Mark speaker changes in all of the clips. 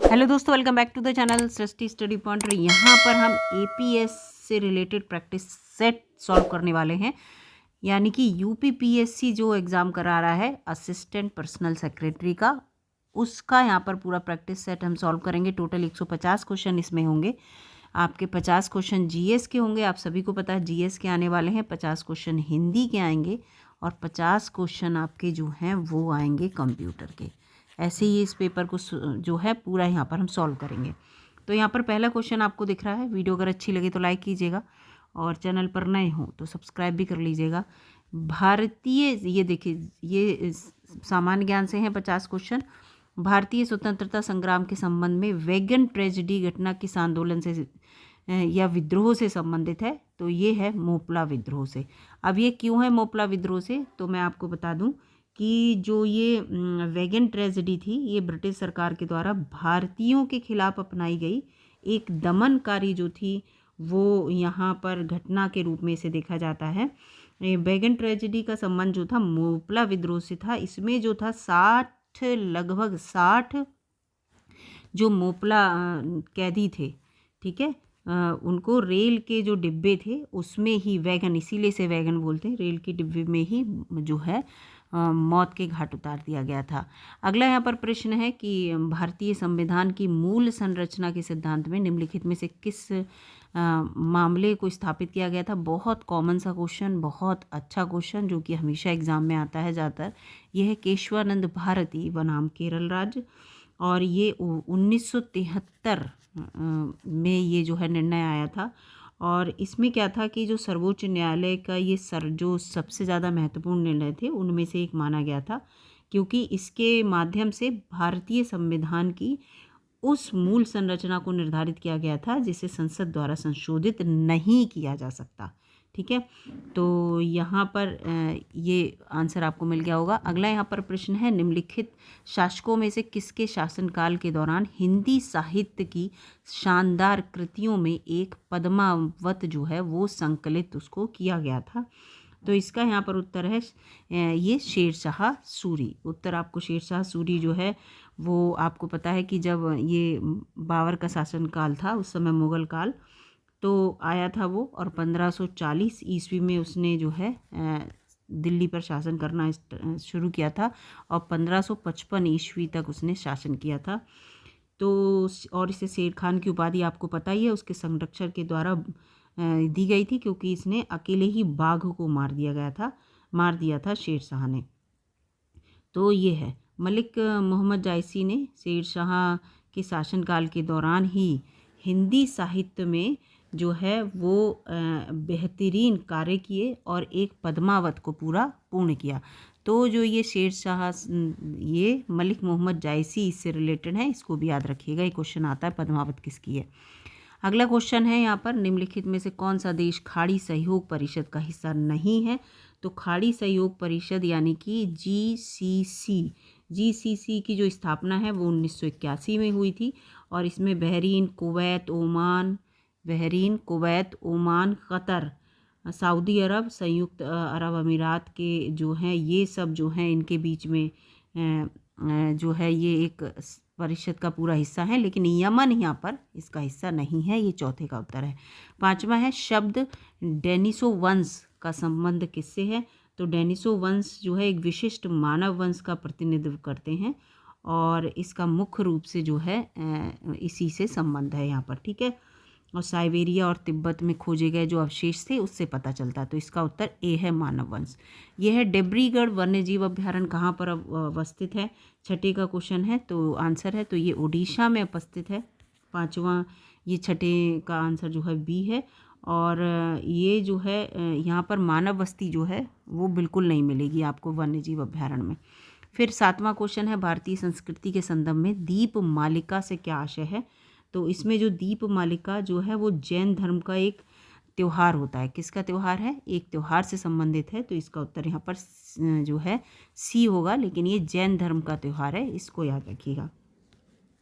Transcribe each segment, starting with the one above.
Speaker 1: Hello दोस्तों, welcome back to the channel Srishti study point. यहाँ पर हम एपीएस से रिलेटेड प्रैक्टिस सेट सॉल्व करने वाले हैं, यानी कि यूपीपीएससी जो एग्ज़ाम करा रहा है असिस्टेंट पर्सनल सेक्रेटरी का, उसका यहाँ पर पूरा प्रैक्टिस सेट हम सॉल्व करेंगे। टोटल 150 क्वेश्चन इसमें होंगे। आपके 50 क्वेश्चन जीएस के होंगे, आप सभी को पता है जीएस के आने वाले हैं। 50 क्वेश्चन हिंदी के आएंगे और 50 क्वेश्चन आपके जो हैं वो आएंगे कंप्यूटर के। ऐसे ही इस पेपर को जो है पूरा यहाँ पर हम सॉल्व करेंगे। तो यहाँ पर पहला क्वेश्चन आपको दिख रहा है। वीडियो अगर अच्छी लगे तो लाइक कीजिएगा और चैनल पर नए हो तो सब्सक्राइब भी कर लीजिएगा। भारतीय, ये देखिए, ये सामान्य ज्ञान से हैं 50 क्वेश्चन। भारतीय स्वतंत्रता संग्राम के संबंध में वैगन ट्रेजेडी घटना किस आंदोलन से या विद्रोह से संबंधित है? तो ये है मोपला विद्रोह से। अब ये क्यों है मोपला विद्रोह से, तो मैं आपको बता दूं कि जो ये वैगन ट्रेजेडी थी, ये ब्रिटिश सरकार के द्वारा भारतीयों के खिलाफ अपनाई गई एक दमनकारी जो थी वो यहाँ पर घटना के रूप में इसे देखा जाता है। वैगन ट्रेजेडी का संबंध जो था मोपला विद्रोह से था। इसमें जो था लगभग 60 जो मोपला कैदी थे, ठीक है, उनको रेल के जो डिब्बे थे उसमें ही वैगन, इसीलिए से वैगन बोलते हैं, रेल के डिब्बे में ही जो है मौत के घाट उतार दिया गया था। अगला यहाँ पर प्रश्न है कि भारतीय संविधान की मूल संरचना के सिद्धांत में निम्नलिखित में से किस मामले को स्थापित किया गया था? बहुत कॉमन सा क्वेश्चन, बहुत अच्छा क्वेश्चन जो कि हमेशा एग्जाम में आता है ज़्यादातर। यह है केशवानंद भारती बनाम केरल राज्य, और ये 1973 में ये जो है निर्णय आया था। और इसमें क्या था कि जो सर्वोच्च न्यायालय का ये जो सबसे ज़्यादा महत्वपूर्ण निर्णय थे उनमें से एक माना गया था, क्योंकि इसके माध्यम से भारतीय संविधान की उस मूल संरचना को निर्धारित किया गया था जिसे संसद द्वारा संशोधित नहीं किया जा सकता। ठीक है, तो यहाँ पर ये आंसर आपको मिल गया होगा। अगला यहाँ पर प्रश्न है, निम्नलिखित शासकों में से किसके शासनकाल के दौरान हिंदी साहित्य की शानदार कृतियों में एक पद्मावत जो है वो संकलित उसको किया गया था? तो इसका यहाँ पर उत्तर है ये शेरशाह सूरी। उत्तर आपको शेरशाह सूरी जो है वो आपको पता है कि जब ये बाबर का शासनकाल था उस समय मुग़ल काल तो आया था वो, और 1540 ईस्वी में उसने जो है दिल्ली पर शासन करना शुरू किया था और 1555 ईस्वी तक उसने शासन किया था। तो और इसे शेर खान की उपाधि आपको पता ही है, उसके संरक्षक के द्वारा दी गई थी, क्योंकि इसने अकेले ही बाघ को मार दिया था शेरशाह ने। तो ये है, मलिक मोहम्मद जायसी ने शेरशाह के शासनकाल के दौरान ही हिंदी साहित्य में जो है वो बेहतरीन कार्य किए और एक पद्मावत को पूर्ण किया। तो जो ये शेरशाह, ये मलिक मोहम्मद जायसी इससे रिलेटेड है, इसको भी याद रखिएगा, ये क्वेश्चन आता है पद्मावत किसकी है। अगला क्वेश्चन है यहाँ पर, निम्नलिखित में से कौन सा देश खाड़ी सहयोग परिषद का हिस्सा नहीं है? तो खाड़ी सहयोग परिषद यानी कि जीसीसी की जो स्थापना है वो 1981 में हुई थी, और इसमें Bahrain, Kuwait, Oman, Qatar, Saudi Arab, संयुक्त अरब अमीरात के जो हैं, ये सब जो हैं इनके बीच में जो है ये एक परिषद का पूरा हिस्सा है, लेकिन यमन यहाँ पर इसका हिस्सा नहीं है। ये चौथे का उत्तर है। पांचवा है, शब्द डेनिसो वंश का संबंध किससे है? तो डेनिसो वंश जो है एक विशिष्ट मानव वंश का प्रतिनिधित्व करते हैं, और इसका मुख्य रूप से जो है इसी से संबंध है यहाँ पर। ठीक है, और साइबेरिया और तिब्बत में खोजे गए जो अवशेष थे उससे पता चलता है। तो इसका उत्तर ए है, मानव वंश। यह है डिब्रूगढ़ वन्यजीव अभ्यारण्य कहाँ पर अवस्थित है? छठे का क्वेश्चन है, तो आंसर है तो ये उड़ीसा में उपस्थित है। पांचवा, ये छठे का आंसर जो है बी है। और ये जो है यहाँ पर मानव बस्ती जो है वो बिल्कुल नहीं मिलेगी आपको वन्यजीव अभ्यारण्य में। फिर सातवां क्वेश्चन है, भारतीय संस्कृति के संदर्भ में दीप मालिका से क्या आशय है? तो इसमें जो दीप मालिका जो है वो जैन धर्म का एक त्यौहार होता है। किसका त्यौहार है? एक त्यौहार से संबंधित है, तो इसका उत्तर यहाँ पर जो है सी होगा, लेकिन ये जैन धर्म का त्यौहार है, इसको याद रखिएगा।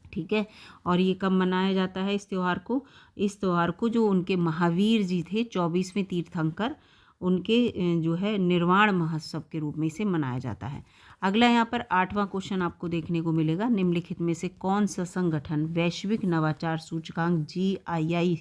Speaker 1: ठीक है, और ये कब मनाया जाता है इस त्यौहार को? इस त्यौहार को जो उनके महावीर जी थे 24वें तीर्थंकर, उनके जो है निर्वाण महोत्सव के रूप में इसे मनाया जाता है। अगला यहाँ पर 8वां क्वेश्चन आपको देखने को मिलेगा, निम्नलिखित में से कौन सा संगठन वैश्विक नवाचार सूचकांक GII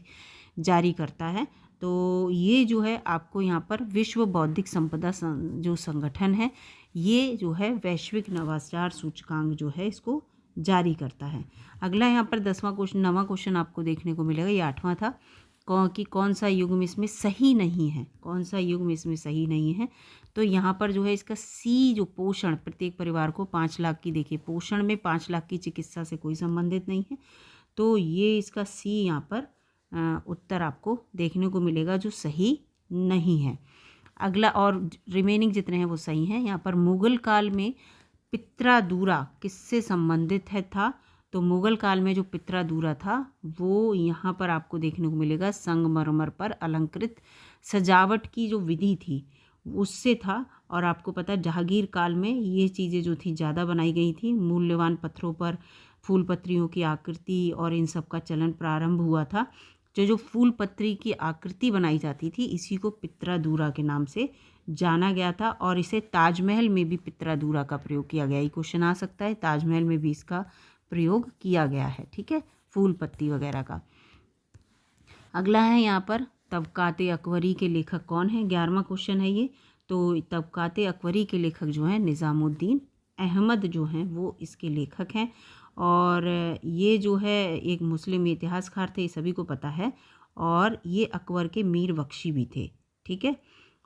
Speaker 1: जारी करता है। तो ये जो है आपको यहाँ पर विश्व बौद्धिक संपदा जो संगठन है, ये जो है वैश्विक नवाचार सूचकांक जो है इसको जारी करता है। अगला यहाँ पर 9वां क्वेश्चन आपको देखने को मिलेगा, ये 8वां था, कौन सा युग्म इसमें सही नहीं है, कौन सा युग्म इसमें सही नहीं है। तो यहाँ पर जो है इसका सी जो पोषण, प्रत्येक परिवार को 5 लाख की, देखिए पोषण में 5 लाख की चिकित्सा से कोई संबंधित नहीं है, तो ये इसका सी यहाँ पर उत्तर आपको देखने को मिलेगा जो सही नहीं है। अगला, और रिमेनिंग जितने हैं वो सही हैं। यहाँ पर मुगल काल में पित्रादूरा किससे संबंधित है था, तो मुगल काल में जो पित्रादूरा था वो यहाँ पर आपको देखने को मिलेगा संगमरमर पर अलंकृत सजावट की जो विधि थी उससे था। और आपको पता है जहांगीर काल में ये चीज़ें जो थी ज़्यादा बनाई गई थी, मूल्यवान पत्थरों पर फूल पत्रियों की आकृति और इन सब का चलन प्रारंभ हुआ था। जो फूल पत्री की आकृति बनाई जाती थी इसी को पित्रादूरा के नाम से जाना गया था, और इसे ताजमहल में भी पित्रादूरा का प्रयोग किया गया। ये क्वेश्चन आ सकता है, ताजमहल में भी इसका प्रयोग किया गया है, ठीक है, फूल पत्ती वगैरह का। अगला है यहाँ पर तबकाते अकबरी के लेखक कौन है, 11वां क्वेश्चन है ये। तो तबकाते अकबरी के लेखक जो हैं निज़ामुद्दीन अहमद जो हैं वो इसके लेखक हैं, और ये जो है एक मुस्लिम इतिहासकार थे, ये सभी को पता है, और ये अकबर के मीर बख्शी भी थे, ठीक है।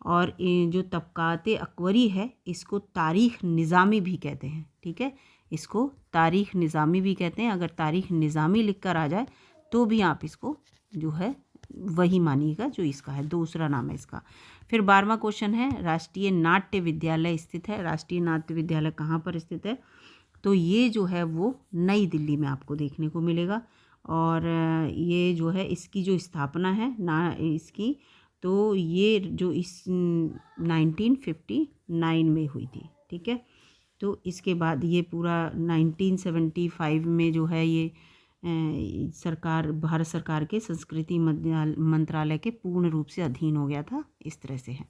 Speaker 1: और जो तबकाते अकबरी है इसको तारीख़ निज़ामी भी कहते हैं, ठीक है, इसको तारीख़ निज़ामी भी कहते हैं। अगर तारीख़ निज़ामी लिख कर आ जाए तो भी आप इसको जो है वही मानिएगा जो इसका है, दूसरा नाम है इसका। फिर 12वां क्वेश्चन है, राष्ट्रीय नाट्य विद्यालय स्थित है, राष्ट्रीय नाट्य विद्यालय कहाँ पर स्थित है, तो ये जो है वो नई दिल्ली में आपको देखने को मिलेगा। और ये जो है इसकी जो स्थापना है ना इसकी, तो ये जो इस 1959 में हुई थी, ठीक है। तो इसके बाद ये पूरा 1975 में जो है ये सरकार, भारत सरकार के संस्कृति मंत्रालय के पूर्ण रूप से अधीन हो गया था, इस तरह से है।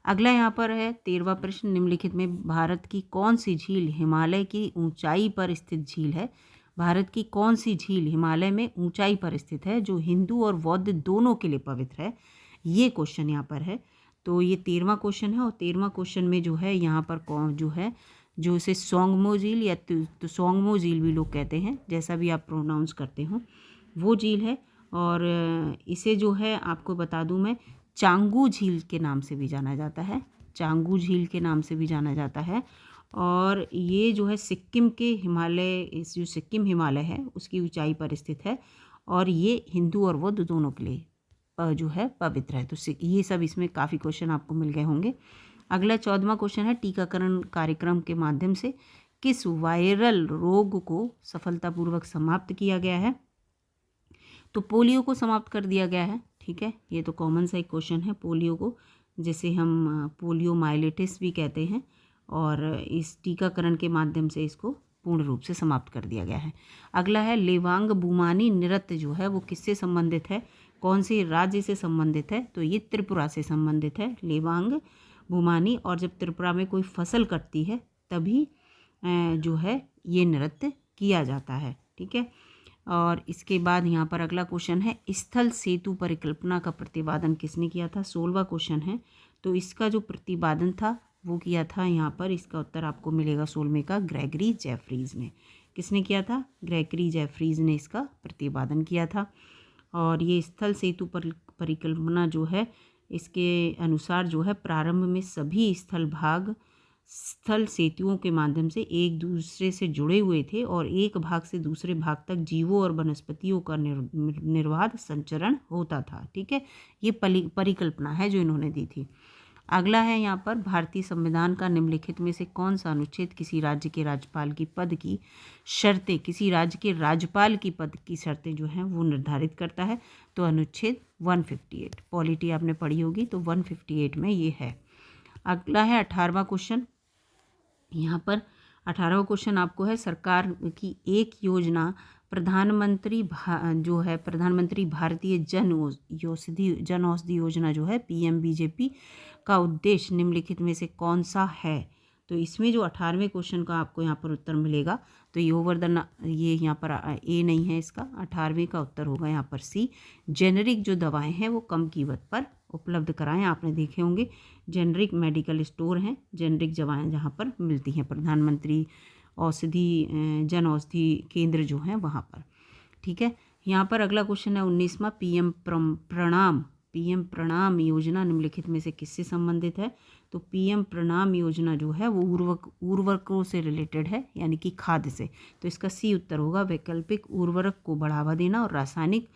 Speaker 1: अगला यहाँ पर है 13वां प्रश्न, निम्नलिखित में भारत की कौन सी झील हिमालय की ऊंचाई पर स्थित झील है। भारत की कौन सी झील हिमालय में ऊंचाई पर स्थित है जो हिंदू और बौद्ध दोनों के लिए पवित्र है, ये क्वेश्चन यहाँ पर है। तो ये 13वां क्वेश्चन है, और 13वां क्वेश्चन में जो है यहाँ पर कौन जो है, जो इसे सोंगमो झील या तो सोंगमो झील भी लोग कहते हैं, जैसा भी आप प्रोनाउंस करते हो, वो झील है। और इसे जो है आपको बता दूं मैं, चांगू झील के नाम से भी जाना जाता है, चांगू झील के नाम से भी जाना जाता है। और ये जो है सिक्किम के हिमालय, इस जो सिक्किम हिमालय है उसकी ऊंचाई पर स्थित है, और ये हिंदू और बौद्ध दोनों के लिए जो है पवित्र है। तो ये सब इसमें काफ़ी क्वेश्चन आपको मिल गए होंगे। अगला 14वां क्वेश्चन है, टीकाकरण कार्यक्रम के माध्यम से किस वायरल रोग को सफलतापूर्वक समाप्त किया गया है। तो पोलियो को समाप्त कर दिया गया है, ठीक है, ये तो कॉमन सा एक क्वेश्चन है। पोलियो को, जिसे हम पोलियो माइलेटिस भी कहते हैं, और इस टीकाकरण के माध्यम से इसको पूर्ण रूप से समाप्त कर दिया गया है। अगला है लेवांग बुमानी नृत्य जो है वो किससे संबंधित है, कौन से राज्य से संबंधित है, तो ये त्रिपुरा से संबंधित है लेवांग बुमानी। और जब त्रिपुरा में कोई फसल कटती है तभी जो है ये नृत्य किया जाता है, ठीक है। और इसके बाद यहाँ पर अगला क्वेश्चन है, स्थल सेतु परिकल्पना का प्रतिपादन किसने किया था, 16वां क्वेश्चन है। तो इसका जो प्रतिपादन था वो किया था यहाँ पर, इसका उत्तर आपको मिलेगा 16वें का, ग्रेगरी जेफरीज ने। किसने किया था, ग्रेगरी जेफरीज ने इसका प्रतिपादन किया था। और ये स्थल सेतु परिकल्पना जो है इसके अनुसार जो है प्रारंभ में सभी स्थल सेतुओं के माध्यम से एक दूसरे से जुड़े हुए थे, और एक भाग से दूसरे भाग तक जीवों और वनस्पतियों का निर्बाध संचरण होता था, ठीक है। ये परिकल्पना है जो इन्होंने दी थी। अगला है यहाँ पर, भारतीय संविधान का निम्नलिखित में से कौन सा अनुच्छेद किसी राज्य के राज्यपाल की पद की शर्तें, किसी राज्य के राज्यपाल की पद की शर्तें जो हैं वो निर्धारित करता है, तो अनुच्छेद 158। पॉलिटी आपने पढ़ी होगी, तो 158 में ये है। अगला है 18वां क्वेश्चन। यहाँ पर 18वां क्वेश्चन आपको है, सरकार की एक योजना प्रधानमंत्री भारतीय जन औषधि योजना जो है PMBJP का उद्देश्य निम्नलिखित में से कौन सा है। तो इसमें जो 18वें क्वेश्चन का आपको यहाँ पर उत्तर मिलेगा, तो ये ओवर द ये यहाँ पर ए नहीं है, इसका 18वें का उत्तर होगा यहाँ पर सी। जेनरिक जो दवाएं हैं वो कम कीमत पर उपलब्ध कराएं। आपने देखे होंगे जेनरिक मेडिकल स्टोर हैं, जेनरिक दवाएं जहाँ पर मिलती हैं, प्रधानमंत्री औषधि जन औषधि केंद्र जो हैं वहाँ पर। ठीक है, यहाँ पर अगला क्वेश्चन है 19वां, पीएम प्रणाम योजना निम्नलिखित में से किससे संबंधित है? तो पीएम प्रणाम योजना जो है वो उर्वरकों से रिलेटेड है, यानी कि खाद्य से। तो इसका सी उत्तर होगा। वैकल्पिक उर्वरक को बढ़ावा देना और रासायनिक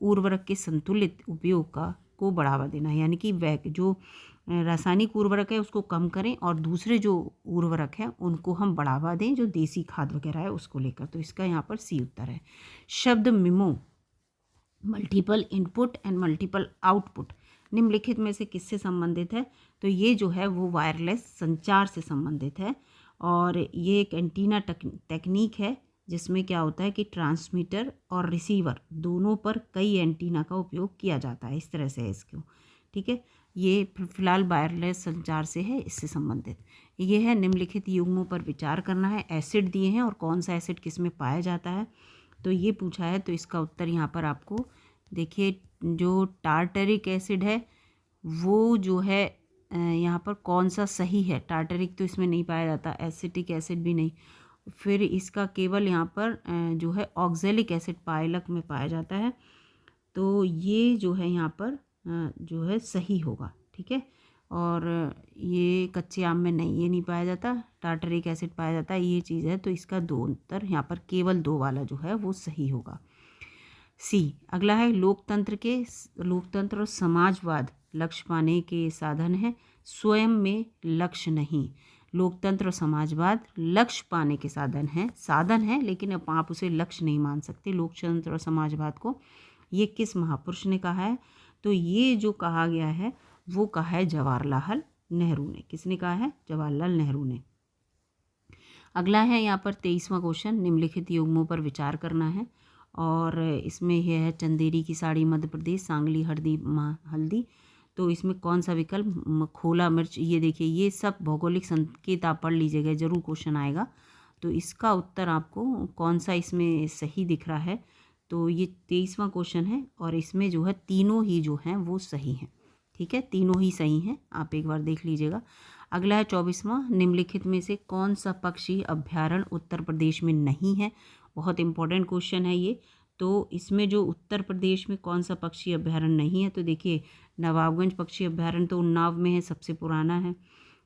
Speaker 1: उर्वरक के संतुलित उपयोग को बढ़ावा देना, यानी कि जो रासायनिक उर्वरक है उसको कम करें और दूसरे जो उर्वरक हैं उनको हम बढ़ावा दें, जो देसी खाद वगैरह है उसको लेकर। तो इसका यहाँ पर सी उत्तर है। शब्द MIMO multiple input and multiple output निम्नलिखित में से किससे संबंधित है? तो ये जो है वो वायरलेस संचार से संबंधित है, और ये एक एंटीना टेक्निक है जिसमें क्या होता है कि ट्रांसमीटर और रिसीवर दोनों पर कई एंटीना का उपयोग किया जाता है। इस तरह से है इसको। ठीक है, ये फिलहाल वायरलेस संचार से है, इससे संबंधित ये है। निम्नलिखित युग्मों पर विचार करना है। एसिड दिए हैं और कौन सा एसिड किस में पाया जाता है, तो ये पूछा है। तो इसका उत्तर यहाँ पर आपको देखिए, जो टार्टरिक एसिड है वो जो है यहाँ पर कौन सा सही है? टार्टरिक तो इसमें नहीं पाया जाता, एसिटिक एसिड भी नहीं, फिर इसका केवल यहाँ पर जो है ऑक्जेलिक एसिड पायलक में पाया जाता है। तो ये जो है यहाँ पर जो है सही होगा। ठीक है, और ये कच्चे आम में नहीं, ये नहीं पाया जाता, टार्टरिक एसिड पाया जाता है, ये चीज़ है। तो इसका 2 उत्तर यहाँ पर केवल 2 वाला जो है वो सही होगा, सी। अगला है लोकतंत्र और समाजवाद लक्ष्य पाने के साधन है, स्वयं में लक्ष्य नहीं। लोकतंत्र और समाजवाद लक्ष्य पाने के साधन है, लेकिन अब आप उसे लक्ष्य नहीं मान सकते लोकतंत्र और समाजवाद को। ये किस महापुरुष ने कहा है? तो ये जो कहा गया है वो कहा है जवाहरलाल नेहरू ने। किसने कहा है? जवाहरलाल नेहरू ने। अगला है यहाँ पर 23वां क्वेश्चन, निम्नलिखित युग्मों पर विचार करना है, और इसमें यह है चंदेरी की साड़ी मध्य प्रदेश, सांगली हल्दी। तो इसमें कौन सा विकल्प? खोला मिर्च। ये देखिए, ये सब भौगोलिक संकेत आप पढ़ लीजिएगा, जरूर क्वेश्चन आएगा। तो इसका उत्तर आपको कौन सा इसमें सही दिख रहा है? तो ये 23वां क्वेश्चन है, और इसमें जो है तीनों ही जो हैं वो सही हैं। ठीक है, तीनों ही सही हैं, आप एक बार देख लीजिएगा। अगला है 24वां, निम्नलिखित में से कौन सा पक्षी अभ्यारण्य उत्तर प्रदेश में नहीं है? बहुत इंपॉर्टेंट क्वेश्चन है ये। तो इसमें जो उत्तर प्रदेश में कौन सा पक्षी अभ्यारण्य नहीं है? तो देखिए, नवाबगंज पक्षी अभ्यारण्य तो उन्नाव में है, सबसे पुराना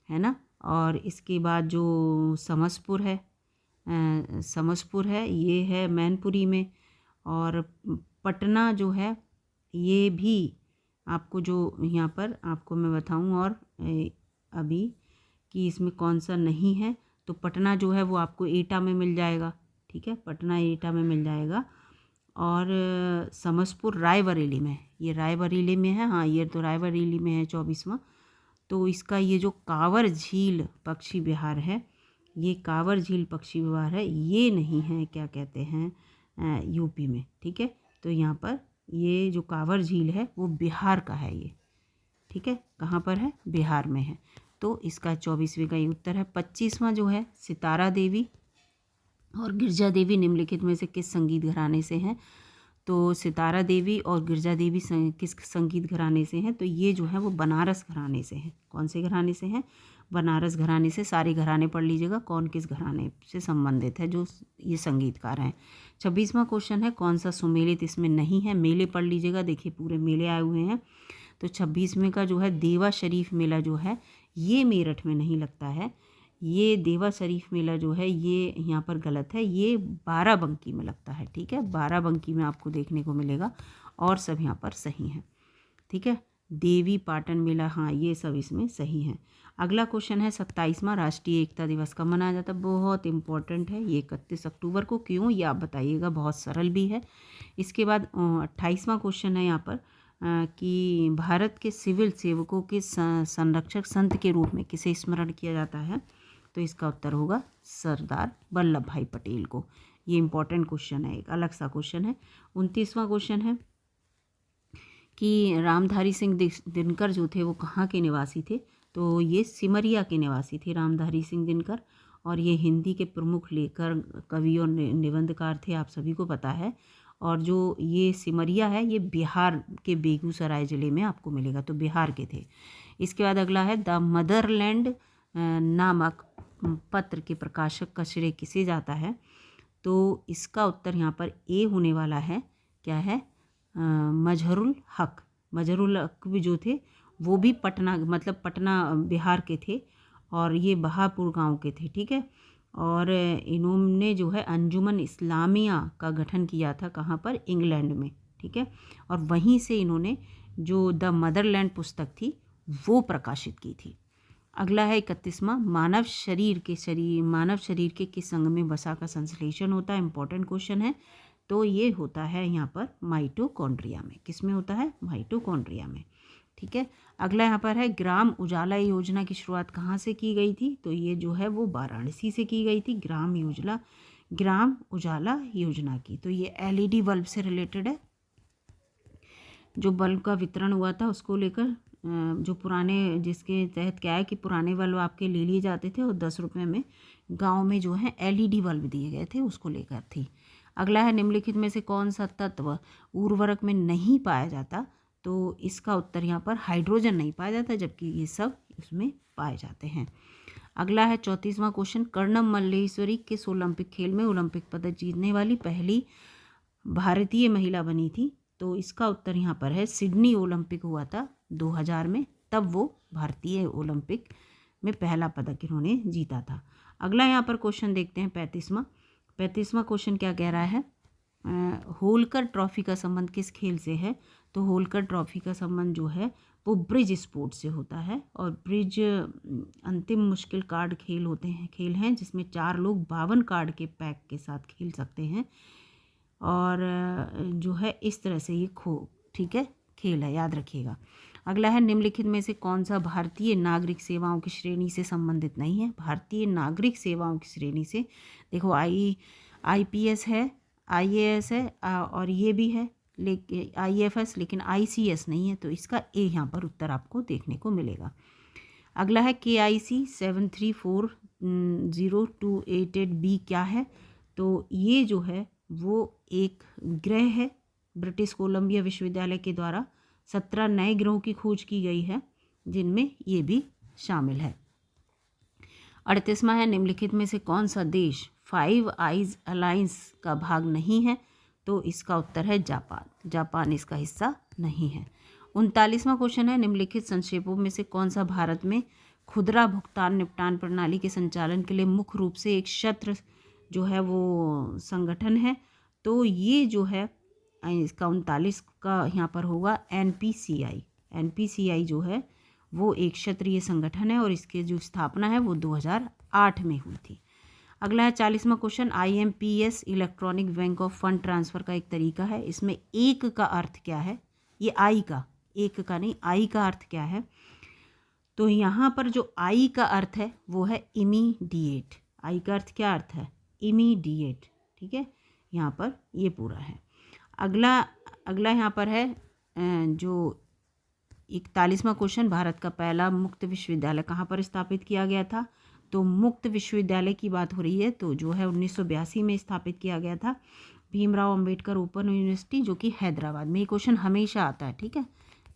Speaker 1: है ना। और इसके बाद जो समसपुर है ये है मैनपुरी में, और पटना जो है ये भी आपको जो यहाँ पर आपको मैं बताऊँ और अभी कि इसमें कौन सा नहीं है। तो पटना जो है वो आपको एटा में मिल जाएगा। ठीक है, पटना एटा में मिल जाएगा। और समसपुर रायबरेली में, ये रायबरेली में है, हाँ ये तो रायबरेली में है 24वां। तो इसका ये जो कांवर झील पक्षी विहार है, ये कांवर झील पक्षी विहार है, ये नहीं है क्या कहते हैं यूपी में। ठीक है, तो यहाँ पर ये जो कांवर झील है वो बिहार का है ये। ठीक है, कहाँ पर है? बिहार में है। तो इसका 24वें का ये उत्तर है। 25वां जो है सितारा देवी और गिरजा देवी निम्नलिखित में से किस संगीत घराने से हैं? तो सितारा देवी और गिरजा देवी किस संगीत घराने से हैं? तो ये जो है वो बनारस घराने से हैं। कौन से घराने से हैं? बनारस घराने से। सारे घराने पढ़ लीजिएगा कौन किस घराने से संबंधित है जो ये संगीतकार हैं। 26वां क्वेश्चन है, कौन सा सुमेलित इसमें नहीं है? मेले पढ़ लीजिएगा, देखिए पूरे मेले आए हुए हैं। तो 26वें का जो है देवा शरीफ मेला जो है ये मेरठ में नहीं लगता है। ये देवा शरीफ मेला जो है ये यहाँ पर गलत है, ये बाराबंकी में लगता है। ठीक है, बाराबंकी में आपको देखने को मिलेगा, और सब यहाँ पर सही हैं। ठीक है, देवी पाटन मेला, हाँ ये सब इसमें सही हैं। अगला क्वेश्चन है 27वां, राष्ट्रीय एकता दिवस कब मनाया जाता है? बहुत इंपॉर्टेंट है ये, 31 अक्टूबर को। क्यों, ये आप बताइएगा, बहुत सरल भी है। इसके बाद 28वां क्वेश्चन है यहाँ पर कि भारत के सिविल सेवकों के संरक्षक संत के रूप में किसे स्मरण किया जाता है? तो इसका उत्तर होगा सरदार वल्लभ भाई पटेल को। ये इंपॉर्टेंट क्वेश्चन है, एक अलग सा क्वेश्चन है। 29वां क्वेश्चन है कि रामधारी सिंह दिनकर जो थे वो कहाँ के निवासी थे? तो ये सिमरिया के निवासी थे रामधारी सिंह दिनकर, और ये हिंदी के प्रमुख लेखक, कवि और निबंधकार थे, आप सभी को पता है। और जो ये सिमरिया है ये बिहार के बेगूसराय ज़िले में आपको मिलेगा, तो बिहार के थे। इसके बाद अगला है द मदरलैंड नामक पत्र के प्रकाशक का श्रेय किसे जाता है? तो इसका उत्तर यहाँ पर ए होने वाला है। क्या है? मजहरुल हक। मजहरुल हक भी जो थे वो भी पटना, मतलब पटना बिहार के थे, और ये बहापुर गांव के थे, ठीक है। और इन्होंने जो है अंजुमन इस्लामिया का गठन किया था, कहाँ पर? इंग्लैंड में, ठीक है। और वहीं से इन्होंने जो द मदरलैंड पुस्तक थी वो प्रकाशित की थी। अगला है 31वां, मानव शरीर के किस अंग में वसा का संश्लेषण होता है? इंपॉर्टेंट क्वेश्चन है। तो ये होता है यहाँ पर माइटोकॉन्ड्रिया में। किस में होता है? माइटोकॉन्ड्रिया में, ठीक है। अगला यहाँ पर है ग्राम उजाला योजना की शुरुआत कहाँ से की गई थी? तो ये जो है वो वाराणसी से की गई थी, ग्राम उजाला योजना की। तो ये एलईडी बल्ब से रिलेटेड है, जो बल्ब का वितरण हुआ था उसको लेकर, जो पुराने, जिसके तहत क्या है कि पुराने बल्ब आपके ले लिए जाते थे और 10 रुपये में गांव में जो है एलईडी बल्ब दिए गए थे, उसको लेकर थी। अगला है निम्नलिखित में से कौन सा तत्व उर्वरक में नहीं पाया जाता? तो इसका उत्तर यहाँ पर हाइड्रोजन नहीं पाया जाता, जबकि ये सब इसमें पाए जाते हैं। अगला है 34वां क्वेश्चन, कर्णम मल्लेश्वरी किस ओलंपिक खेल में ओलंपिक पदक जीतने वाली पहली भारतीय महिला बनी थी? तो इसका उत्तर यहाँ पर है सिडनी ओलंपिक हुआ था 2000 में, तब वो भारतीय ओलंपिक में पहला पदक इन्होंने जीता था। अगला यहाँ पर क्वेश्चन देखते हैं 35वां क्वेश्चन क्या कह रहा है? होलकर ट्रॉफी का संबंध किस खेल से है? तो होलकर ट्रॉफी का संबंध जो है वो ब्रिज स्पोर्ट से होता है, और ब्रिज अंतिम मुश्किल कार्ड खेल हैं जिसमें 4 लोग 52 कार्ड के पैक के साथ खेल सकते हैं, और जो है इस तरह से ये ठीक है खेल है, याद रखिएगा। अगला है निम्नलिखित में से कौन सा भारतीय नागरिक सेवाओं की श्रेणी से संबंधित नहीं है? भारतीय नागरिक सेवाओं की श्रेणी से देखो IPS है, IAS है, और ये भी है लेकिन IFS, लेकिन ICS नहीं है, तो इसका ए यहाँ पर उत्तर आपको देखने को मिलेगा। अगला है KIC 73402888B क्या है? तो ये जो है वो एक ग्रह है, ब्रिटिश कोलंबिया विश्वविद्यालय के द्वारा 17 नए ग्रहों की खोज की गई है, जिनमें ये भी शामिल है। 38वां है निम्नलिखित में से कौन सा देश 5 आइज अलायंस का भाग नहीं है? तो इसका उत्तर है जापान इसका हिस्सा नहीं है। 39वां क्वेश्चन है निम्नलिखित संक्षेपों में से कौन सा भारत में खुदरा भुगतान निपटान प्रणाली के संचालन के लिए मुख्य रूप से एक क्षेत्र जो है वो संगठन है? तो ये जो है इसका 39 का यहाँ पर होगा NPCI जो है वो एक क्षेत्रीय संगठन है, और इसके जो स्थापना है वो 2008 में हुई थी। अगला है 40वां question, IMPS electronic bank of fund transfer का एक तरीका है, इसमें एक का अर्थ क्या है? ये आई का, एक का नहीं, आई का अर्थ क्या है? तो यहाँ पर जो आई का अर्थ है वो है इमीडिएट। आई का अर्थ क्या अर्थ है? इमीडिएट, ठीक है, यहाँ पर ये पूरा है। अगला यहाँ पर है जो 41वां क्वेश्चन, भारत का पहला मुक्त विश्वविद्यालय कहाँ पर स्थापित किया गया था? तो मुक्त विश्वविद्यालय की बात हो रही है, तो जो है 1982 में स्थापित किया गया था, भीमराव अंबेडकर ओपन यूनिवर्सिटी, जो कि हैदराबाद में। ये क्वेश्चन हमेशा आता है, ठीक है,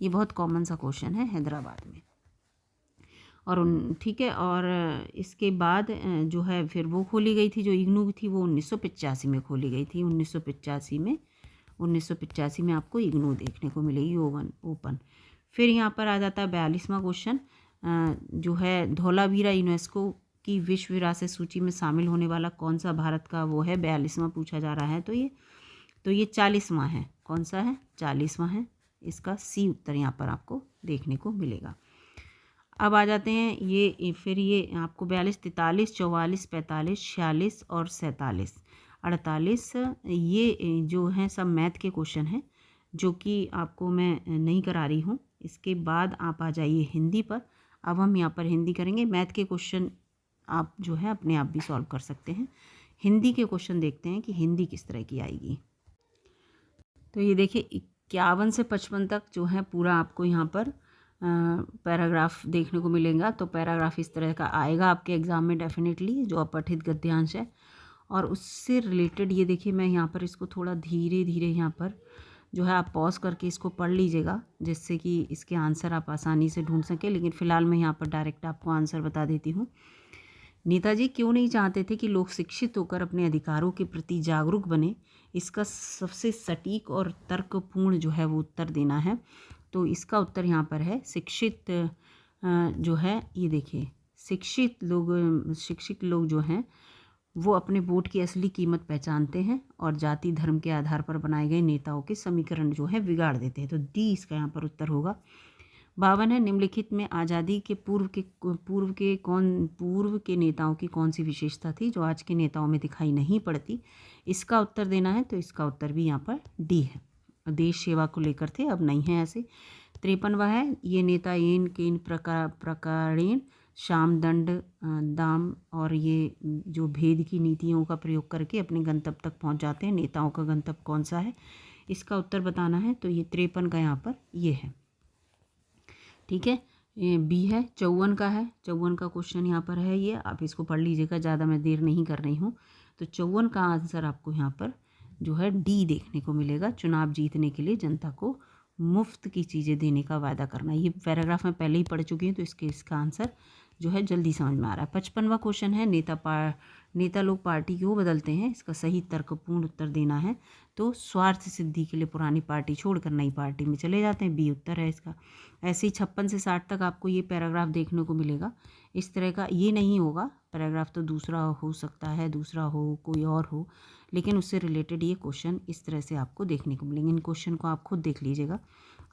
Speaker 1: ये बहुत कॉमन सा क्वेश्चन है, हैदराबाद में। और ठीक है, और इसके बाद जो है फिर वो खोली गई थी, जो इग्नू थी वो 1985 में खोली गई थी। 1985 में आपको इग्नू देखने को मिलेगी ओपन। फिर यहाँ पर आ जाता है 42वां क्वेश्चन, जो है धौलावीरा यूनेस्को की विश्व विरासत सूची में शामिल होने वाला कौन सा भारत का वो है? 42वां पूछा जा रहा है। तो ये 40वां है। कौन सा है? 40वां है। इसका सी उत्तर यहाँ पर आपको देखने को मिलेगा। अब आ जाते हैं ये आपको 42, 43, 44, 45, 46 और 47, 48 ये जो हैं सब मैथ के क्वेश्चन हैं, जो कि आपको मैं नहीं करा रही हूँ। इसके बाद आप आ जाइए हिंदी पर। अब हम यहाँ पर हिंदी करेंगे। मैथ के क्वेश्चन आप जो है अपने आप भी सॉल्व कर सकते हैं। हिंदी के क्वेश्चन देखते हैं कि हिंदी किस तरह की आएगी। तो ये देखिए 51 से 55 तक जो है पूरा आपको यहाँ पर पैराग्राफ देखने को मिलेगा। तो पैराग्राफ इस तरह का आएगा आपके एग्ज़ाम में डेफिनेटली, जो अपठित गद्यांश है। और उससे रिलेटेड ये देखिए, मैं यहाँ पर इसको थोड़ा धीरे धीरे यहाँ पर जो है आप पॉज करके इसको पढ़ लीजिएगा, जिससे कि इसके आंसर आप आसानी से ढूंढ सकें। लेकिन फ़िलहाल मैं यहाँ पर डायरेक्ट आपको आंसर बता देती हूँ। नेताजी क्यों नहीं चाहते थे कि लोग शिक्षित होकर अपने अधिकारों के प्रति जागरूक बने? इसका सबसे सटीक और तर्कपूर्ण जो है वो उत्तर देना है। तो इसका उत्तर यहाँ पर है शिक्षित जो है, ये देखिए, शिक्षित लोग जो हैं वो अपने वोट की असली कीमत पहचानते हैं और जाति धर्म के आधार पर बनाए गए नेताओं के समीकरण जो है बिगाड़ देते हैं। तो डी इसका यहाँ पर उत्तर होगा। 52 है, निम्नलिखित में आज़ादी के पूर्व के नेताओं की कौन सी विशेषता थी जो आज के नेताओं में दिखाई नहीं पड़ती? इसका उत्तर देना है। तो इसका उत्तर भी यहाँ पर डी है, देश सेवा को लेकर थे, अब नहीं है ऐसे। 53वां है, ये नेता इन के इन प्रकारेण शाम दंड दाम और ये जो भेद की नीतियों का प्रयोग करके अपने गंतव्य तक पहुंच जाते हैं। नेताओं का गंतव्य कौन सा है? इसका उत्तर बताना है। तो ये 53 का यहाँ पर ये है, ठीक है। ये बी है, 54 का है। 54 का क्वेश्चन यहाँ पर है, ये आप इसको पढ़ लीजिएगा, ज़्यादा मैं देर नहीं कर रही हूँ। तो 54 का आंसर आपको यहाँ पर जो है डी देखने को मिलेगा। चुनाव जीतने के लिए जनता को मुफ्त की चीज़ें देने का वादा करना। ये पैराग्राफ मैं पहले ही पढ़ चुकी हूँ, तो इसका आंसर जो है जल्दी समझ में आ रहा है। 55वां क्वेश्चन है, नेता लोग पार्टी क्यों बदलते हैं? इसका सही तर्कपूर्ण उत्तर देना है। तो स्वार्थ सिद्धि के लिए पुरानी पार्टी छोड़कर नई पार्टी में चले जाते हैं, बी उत्तर है इसका। ऐसे ही 56 से 60 तक आपको ये पैराग्राफ देखने को मिलेगा। इस तरह का ये नहीं होगा पैराग्राफ, तो दूसरा हो सकता है, दूसरा हो, कोई और हो, लेकिन उससे रिलेटेड ये क्वेश्चन इस तरह से आपको देखने को मिलेंगे। इन क्वेश्चन को आप खुद देख लीजिएगा।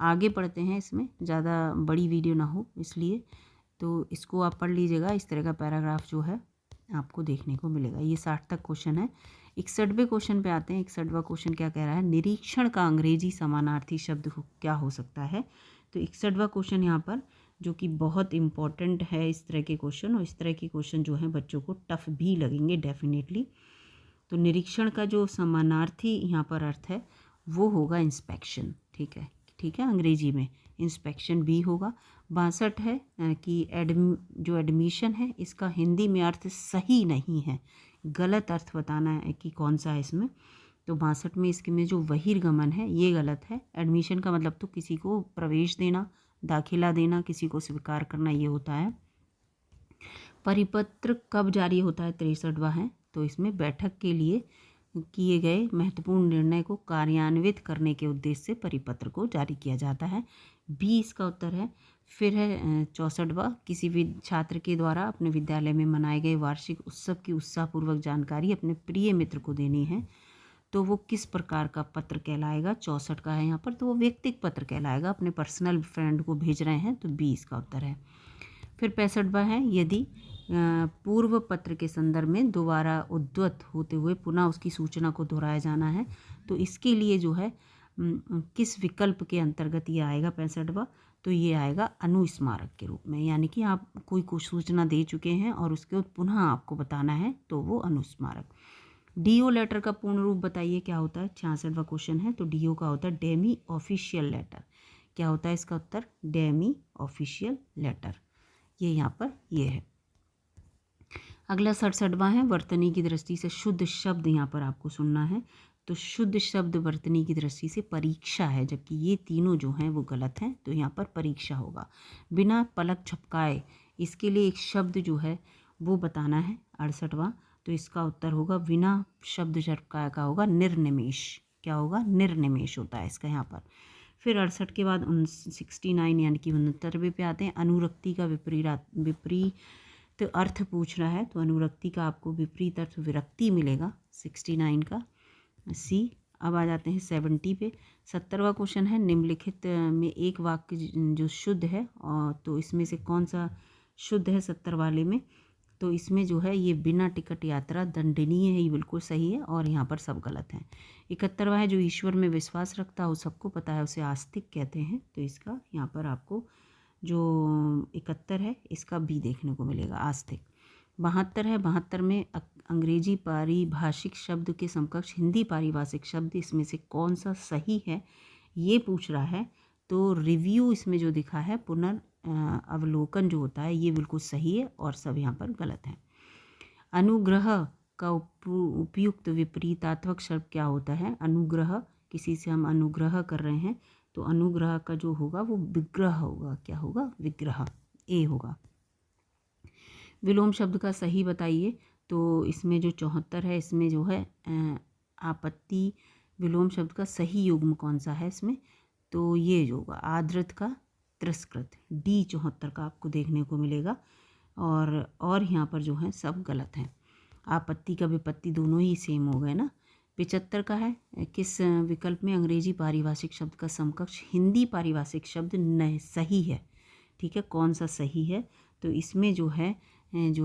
Speaker 1: आगे पढ़ते हैं, इसमें ज़्यादा बड़ी वीडियो ना हो इसलिए, तो इसको आप पढ़ लीजिएगा। इस तरह का पैराग्राफ जो है आपको देखने को मिलेगा। ये 60 तक क्वेश्चन है। 61वें क्वेश्चन पे आते हैं। 61वां क्वेश्चन क्या कह रहा है? निरीक्षण का अंग्रेजी समानार्थी शब्द क्या हो सकता है? तो 61वां क्वेश्चन यहाँ पर जो कि बहुत इम्पॉर्टेंट है, इस तरह के क्वेश्चन, और इस तरह के क्वेश्चन जो हैं बच्चों को टफ भी लगेंगे डेफिनेटली। तो निरीक्षण का जो समानार्थी यहाँ पर अर्थ है वो होगा इंस्पेक्शन, ठीक है, ठीक है, अंग्रेजी में इंस्पेक्शन भी होगा। 62 है कि जो एडमिशन है इसका हिंदी में अर्थ सही नहीं है, गलत अर्थ बताना है कि कौन सा है इसमें। तो 62 में इसके में जो बहिर्गमन है ये गलत है। एडमिशन का मतलब तो किसी को प्रवेश देना, दाखिला देना, किसी को स्वीकार करना, ये होता है। परिपत्र कब जारी होता है? 63वां है। तो इसमें बैठक के लिए किए गए महत्वपूर्ण निर्णय को कार्यान्वित करने के उद्देश्य से परिपत्र को जारी किया जाता है, बी इसका उत्तर है। फिर है 64वां, किसी भी छात्र के द्वारा अपने विद्यालय में मनाए गए वार्षिक उत्सव की उत्साहपूर्वक जानकारी अपने प्रिय मित्र को देनी है, तो वो किस प्रकार का पत्र कहलाएगा? 64 का है यहाँ पर, तो वो व्यक्तिगत पत्र कहलाएगा, अपने पर्सनल फ्रेंड को भेज रहे हैं, तो बी इसका उत्तर है। फिर 65वां है, यदि पूर्व पत्र के संदर्भ में दोबारा उद्धृत होते हुए पुनः उसकी सूचना को दोहराया जाना है, तो इसके लिए जो है किस विकल्प के अंतर्गत ये आएगा? 65वां, तो ये आएगा अनुस्मारक के रूप में, यानी कि आप कोई कुछ सूचना दे चुके हैं और उसके बाद पुनः आपको बताना है, तो वो अनुस्मारक। डीओ लेटर का पूर्ण रूप बताइए क्या होता है? 66वां क्वेश्चन है। तो डीओ का होता है डेमी ऑफिशियल लेटर। क्या होता है इसका उत्तर? Demi official letter. ये यहाँ पर ये है। अगला 67वां है, वर्तनी की दृष्टि से शुद्ध शब्द यहाँ पर आपको सुनना है। तो शुद्ध शब्द वर्तनी की दृष्टि से परीक्षा है, जबकि ये तीनों जो हैं वो गलत हैं, तो यहाँ पर परीक्षा होगा। बिना पलक झपकाए, इसके लिए एक शब्द जो है वो बताना है। 68वां, तो इसका उत्तर होगा बिना शब्द झपकाए का होगा निर्निमेष। क्या होगा? निर्निमेष होता है इसका यहाँ पर। फिर 68 के बाद 69 यानी कि 69वें पे आते हैं। अनुरक्ति का विपरीत तो अर्थ पूछ रहा है, तो अनुरक्ति का आपको विपरीत अर्थ विरक्ति मिलेगा, 69 का सी। अब आ जाते हैं 70 पे। 70वां क्वेश्चन है, निम्नलिखित में एक वाक्य जो शुद्ध है, और तो इसमें से कौन सा शुद्ध है 70 वाले में? तो इसमें जो है ये बिना टिकट यात्रा दंडनीय है, ये बिल्कुल सही है, और यहाँ पर सब गलत हैं। 71वां है, जो ईश्वर में विश्वास रखता हो, सबको पता है, उसे आस्तिक कहते हैं, तो इसका यहाँ पर आपको जो 71 है इसका बी देखने को मिलेगा, आस्तिक। 72 है, 72 में अंग्रेजी पारिभाषिक शब्द के समकक्ष हिंदी पारिभाषिक शब्द, इसमें से कौन सा सही है ये पूछ रहा है। तो रिव्यू इसमें जो दिखा है अवलोकन जो होता है ये बिल्कुल सही है और सब यहाँ पर गलत है। अनुग्रह का उपयुक्त विपरीतात्मक शब्द क्या होता है? अनुग्रह, किसी से हम अनुग्रह कर रहे हैं तो अनुग्रह का जो होगा वो विग्रह होगा। क्या होगा? विग्रह, ए होगा। विलोम शब्द का सही बताइए। तो इसमें जो 74 है इसमें जो है आपत्ति विलोम शब्द का सही युग्म कौन सा है इसमें? तो ये जो होगा आदृत का तिरस्कृत, डी 74 का आपको देखने को मिलेगा। और यहाँ पर जो है सब गलत हैं। आपत्ति का विपत्ति दोनों ही सेम हो गए ना। 75 का है किस विकल्प में अंग्रेजी पारिभाषिक शब्द का समकक्ष हिंदी पारिभाषिक शब्द नहीं सही है? ठीक है, कौन सा सही है? तो इसमें जो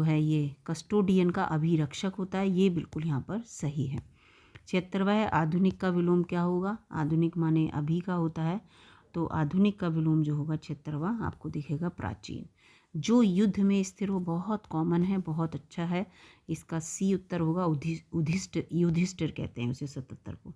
Speaker 1: है ये कस्टोडियन का अभिरक्षक होता है, ये बिल्कुल यहाँ पर सही है। 76वां है आधुनिक का विलोम क्या होगा? आधुनिक माने अभी का होता है, तो आधुनिक का विलोम जो होगा 76वां आपको दिखेगा प्राचीन। जो युद्ध में स्थिर हो, बहुत कॉमन है, बहुत अच्छा है। इसका सी उत्तर होगा युधिष्ठिर कहते हैं उसे 77 को।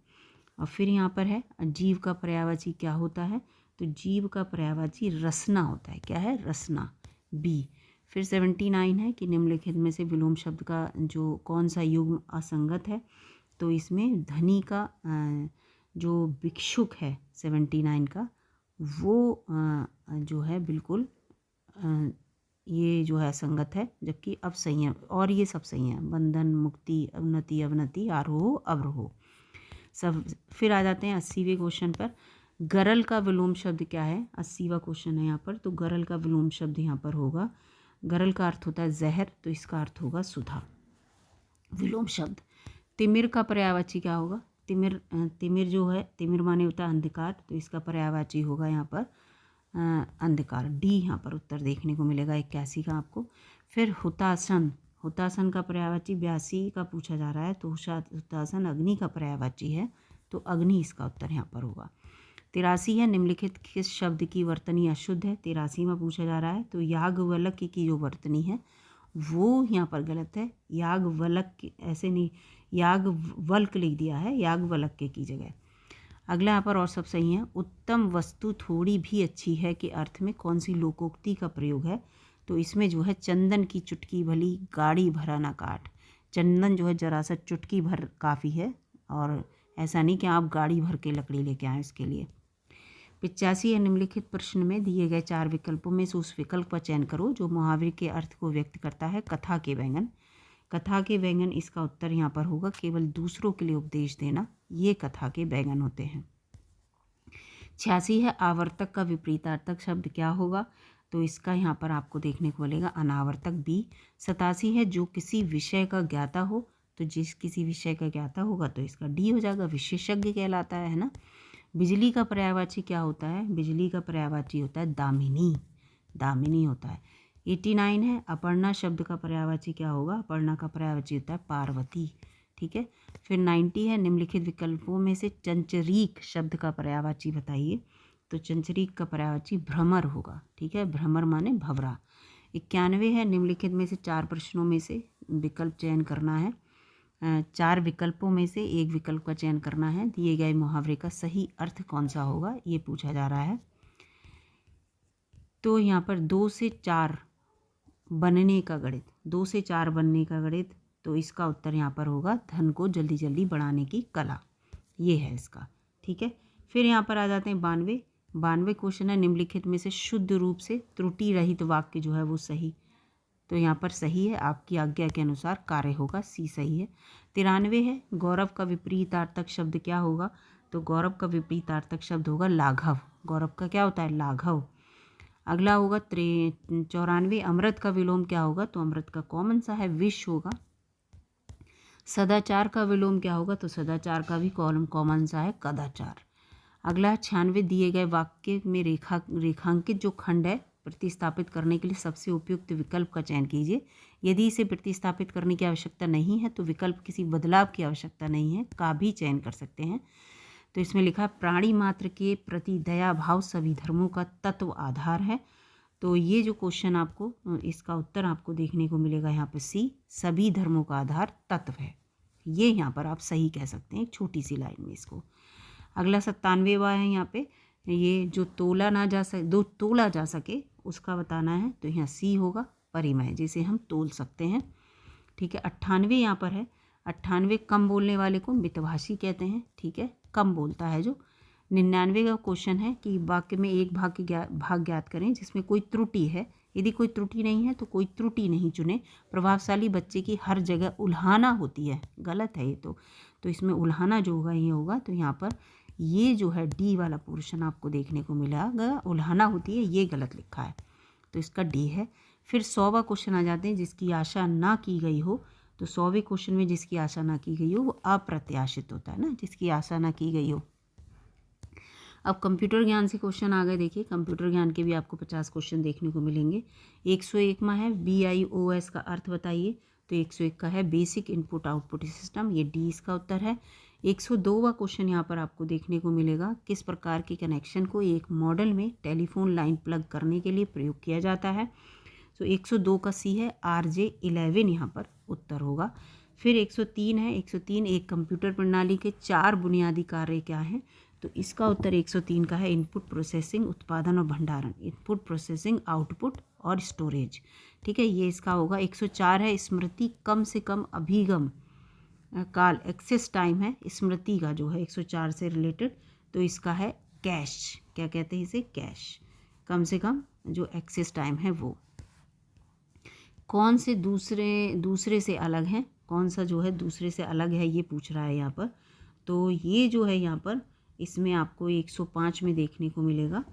Speaker 1: और फिर यहाँ पर है जीव का पर्यायवाची क्या होता है? तो जीव का पर्यायवाची रसना होता है। क्या है? रसना, बी। फिर 79 है कि निम्नलिखित में से विलोम शब्द का जो कौन सा युग्म असंगत है? तो इसमें धनी का जो भिक्षुक है 79 का वो जो है बिल्कुल ये जो है संगत है, जबकि अब सही है और ये सब सही हैं। बंधन, मुक्ति, उन्नति, अवनति, आरोह, अवरोह सब। फिर आ जाते हैं 80वें क्वेश्चन पर। गरल का विलोम शब्द क्या है? 80वां क्वेश्चन है यहाँ पर। तो गरल का विलोम शब्द यहाँ पर होगा, गरल का अर्थ होता है जहर, तो इसका अर्थ होगा सुधा। विलोम शब्द तिमिर का पर्यायवाची क्या होगा? तिमिर जो है, तिमिर माने होता है अंधकार, तो इसका पर्यायवाची होगा यहाँ पर अंधकार, डी यहाँ पर उत्तर देखने को मिलेगा 81 का आपको। फिर हुतासन, हुतासन का पर्यायवाची 82 का पूछा जा रहा है, तो हुतासन अग्नि का पर्यायवाची है, तो अग्नि इसका उत्तर यहाँ पर होगा। 83 है निम्नलिखित किस शब्द की वर्तनी अशुद्ध है? 83 में पूछा जा रहा है, तो याज्ञवल्क्य की जो वर्तनी है वो यहाँ पर गलत है। याज्ञवल्क्य ऐसे नहीं, याज्ञवल्क्य लिख दिया है याज्ञवल्क्य की जगह। अगला यहाँ पर और सब सही है। उत्तम वस्तु थोड़ी भी अच्छी है के अर्थ में कौन सी लोकोक्ति का प्रयोग है? तो इसमें जो है चंदन की चुटकी भली गाड़ी भरा ना काट। चंदन जो है जरा सा चुटकी भर काफ़ी है, और ऐसा नहीं कि आप गाड़ी भर के लकड़ी लेके आएँ इसके लिए। 85 है निम्नलिखित प्रश्न में दिए गए 4 विकल्पों में से उस विकल्प का चयन करो जो मुहावरे के अर्थ को व्यक्त करता है। कथा के व्यंजन, कथा के व्यंजन इसका उत्तर यहाँ पर होगा केवल दूसरों के लिए उपदेश देना, ये कथा के व्यंजन होते हैं। 86 है आवर्तक का विपरीतार्थक शब्द क्या होगा? तो इसका यहाँ पर आपको देखने को मिलेगा अनावर्तक, बी। 87 है जो किसी विषय का ज्ञाता हो, तो जिस किसी विषय का ज्ञाता होगा तो इसका डी हो जाएगा, विशेषज्ञ कहलाता है ना। बिजली का पर्यायवाची क्या होता है? बिजली का पर्यायवाची होता है दामिनी, दामिनी होता है। 89 है अपर्णा शब्द का पर्यायवाची क्या होगा? अपर्णा का पर्यायवाची होता है पार्वती, ठीक है। फिर 90 है निम्नलिखित विकल्पों में से चंचरीक शब्द का पर्यायवाची बताइए। तो चंचरीक का पर्यायवाची भ्रमर होगा, ठीक है, भ्रमर माने भंवरा। 91 है निम्नलिखित में से 4 प्रश्नों में से विकल्प चयन करना है। 4 विकल्पों में से एक विकल्प का चयन करना है। दिए गए मुहावरे का सही अर्थ कौन सा होगा, ये पूछा जा रहा है। तो यहाँ पर 2 से 4 बनने का गणित, 2 से 4 बनने का गणित, तो इसका उत्तर यहाँ पर होगा धन को जल्दी जल्दी बढ़ाने की कला, ये है इसका, ठीक है। फिर यहाँ पर आ जाते हैं 92 क्वेश्चन है निम्नलिखित में से शुद्ध रूप से त्रुटि रहित वाक्य जो है वो सही, तो यहाँ पर सही है, आपकी आज्ञा के अनुसार कार्य होगा, सी सही है। 93 है गौरव का विपरीतार्थक शब्द क्या होगा? तो गौरव का विपरीतार्थक शब्द होगा लाघव, गौरव का क्या होता है? लाघव। अगला होगा 94 अमृत का विलोम क्या होगा? तो अमृत का कॉमन सा है विष होगा। सदाचार का विलोम क्या होगा? तो सदाचार का भी कॉमन सा है कदाचार। अगला 96 दिए गए वाक्य में रेखांकित जो खंड है प्रतिस्थापित करने के लिए सबसे उपयुक्त विकल्प का चयन कीजिए। यदि इसे प्रतिस्थापित करने की आवश्यकता नहीं है तो विकल्प किसी बदलाव की आवश्यकता नहीं है का भी चयन कर सकते हैं। तो इसमें लिखा प्राणी मात्र के प्रति दया भाव सभी धर्मों का तत्व आधार है। तो ये जो क्वेश्चन आपको, इसका उत्तर आपको देखने को मिलेगा यहाँ पर सी, सभी धर्मों का आधार तत्व है, ये यहाँ पर आप सही कह सकते हैं एक छोटी सी लाइन में इसको। अगला 97वां है यहाँ पे ये जो तोला जा सके उसका बताना है, तो यहाँ सी होगा परिमेय, जिसे हम तोल सकते हैं। ठीक है, 98 यहाँ पर है। 98 कम बोलने वाले को मितभाषी कहते हैं। ठीक है, कम बोलता है जो। 99 का क्वेश्चन है कि वाक्य में एक भाग ज्ञात करें जिसमें कोई त्रुटि है। यदि कोई त्रुटि नहीं है तो कोई त्रुटि नहीं चुने। प्रभावशाली बच्चे की हर जगह उल्हाना होती है, गलत है ये तो इसमें उल्हाना जो होगा ये होगा। तो यहाँ पर ये जो है डी वाला पोर्शन आपको देखने को मिलेगा, उल्हाना होती है, ये गलत लिखा है, तो इसका डी है। फिर 100वां क्वेश्चन आ जाते हैं, जिसकी आशा ना की गई हो। तो 100वें क्वेश्चन में जिसकी आशा ना की गई हो वो अप्रत्याशित होता है ना, जिसकी आशा ना की गई हो। अब कंप्यूटर ज्ञान से क्वेश्चन आ गए। देखिए, कंप्यूटर ज्ञान के भी आपको 50 क्वेश्चन देखने को मिलेंगे। 101 में है BIOS का अर्थ बताइए। तो 101 का है बेसिक इनपुट आउटपुट सिस्टम, ये डी इसका उत्तर है। 102वां क्वेश्चन यहाँ पर आपको देखने को मिलेगा, किस प्रकार के कनेक्शन को एक मॉडल में टेलीफोन लाइन प्लग करने के लिए प्रयोग किया जाता है। तो 102 का सी है, RJ11 यहाँ पर उत्तर होगा। फिर 103 है। 103 एक कंप्यूटर प्रणाली के 4 बुनियादी कार्य क्या हैं। तो इसका उत्तर 103 का है इनपुट प्रोसेसिंग, उत्पादन और भंडारण। इनपुट प्रोसेसिंग, आउटपुट और स्टोरेज। ठीक है, ये इसका होगा। 104 है स्मृति कम से कम अभिगम काल, एक्सेस टाइम है स्मृति का जो है 104 से रिलेटेड। तो इसका है कैश, क्या कहते हैं इसे, कैश, कम से कम जो एक्सेस टाइम है वो। कौन से दूसरे से अलग है, कौन सा जो है दूसरे से अलग है ये पूछ रहा है यहाँ पर। तो ये जो है यहाँ पर इसमें आपको 105 में देखने को मिलेगा,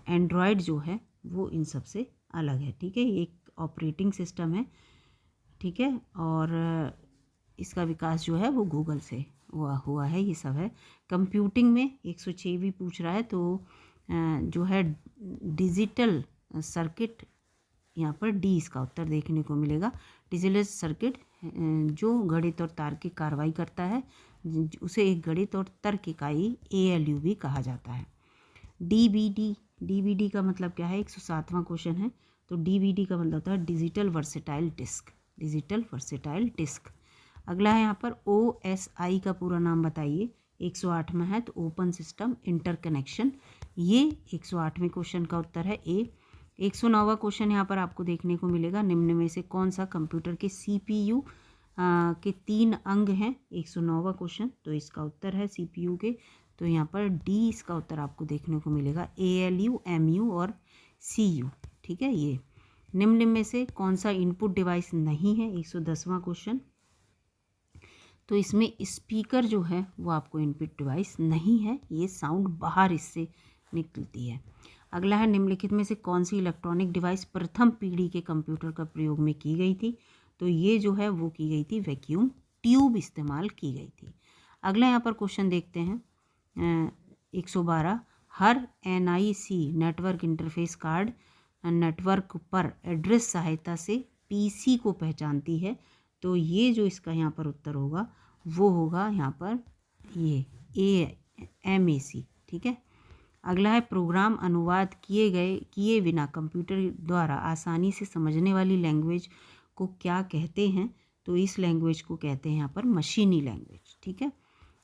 Speaker 1: एंड्रॉयड जो है वो इन सब से अलग है। ठीक है, ये एक ऑपरेटिंग सिस्टम है। ठीक है, और इसका विकास जो है वो गूगल से हुआ है, ये सब है। कंप्यूटिंग में 106 भी पूछ रहा है। तो जो है डिजिटल सर्किट, यहाँ पर डी इसका उत्तर देखने को मिलेगा। डिजिटल सर्किट जो गणित और तार्किक कार्रवाई करता है, उसे एक गणित और तर्क इकाई ALU भी कहा जाता है। DVD का मतलब क्या है, 107वां क्वेश्चन है। तो DVD का मतलब होता है digital versatile disc, digital versatile disc. अगला है यहाँ पर OSI का पूरा नाम बताइए। 108 में है, तो ओपन सिस्टम इंटरकनेक्शन, ये 108वें क्वेश्चन का उत्तर है ए। 109वां क्वेश्चन यहाँ पर आपको देखने को मिलेगा, निम्न में से कौन सा कंप्यूटर के CPU के 3 अंग हैं। 109वां क्वेश्चन, तो इसका उत्तर है CPU के। तो यहाँ पर डी इसका उत्तर आपको देखने को मिलेगा, ALU, MU और CU। ठीक है, ये निम्न में से कौन सा इनपुट डिवाइस नहीं है। 110वां क्वेश्चन, तो इसमें स्पीकर जो है वो आपको इनपुट डिवाइस नहीं है, ये साउंड बाहर इससे निकलती है। अगला है, निम्नलिखित में से कौन सी इलेक्ट्रॉनिक डिवाइस प्रथम पीढ़ी के कंप्यूटर का प्रयोग में की गई थी। तो ये जो है वो की गई थी वैक्यूम ट्यूब इस्तेमाल की गई थी। अगला यहाँ पर क्वेश्चन देखते हैं 112, हर NIC network interface card network पर एड्रेस सहायता से PC को पहचानती है। तो ये जो इसका यहाँ पर उत्तर होगा वो होगा यहाँ पर ये MAC। ठीक है, अगला है, प्रोग्राम अनुवाद किए बिना कंप्यूटर द्वारा आसानी से समझने वाली लैंग्वेज को क्या कहते हैं। तो इस लैंग्वेज को कहते हैं यहाँ पर मशीनी लैंग्वेज। ठीक है,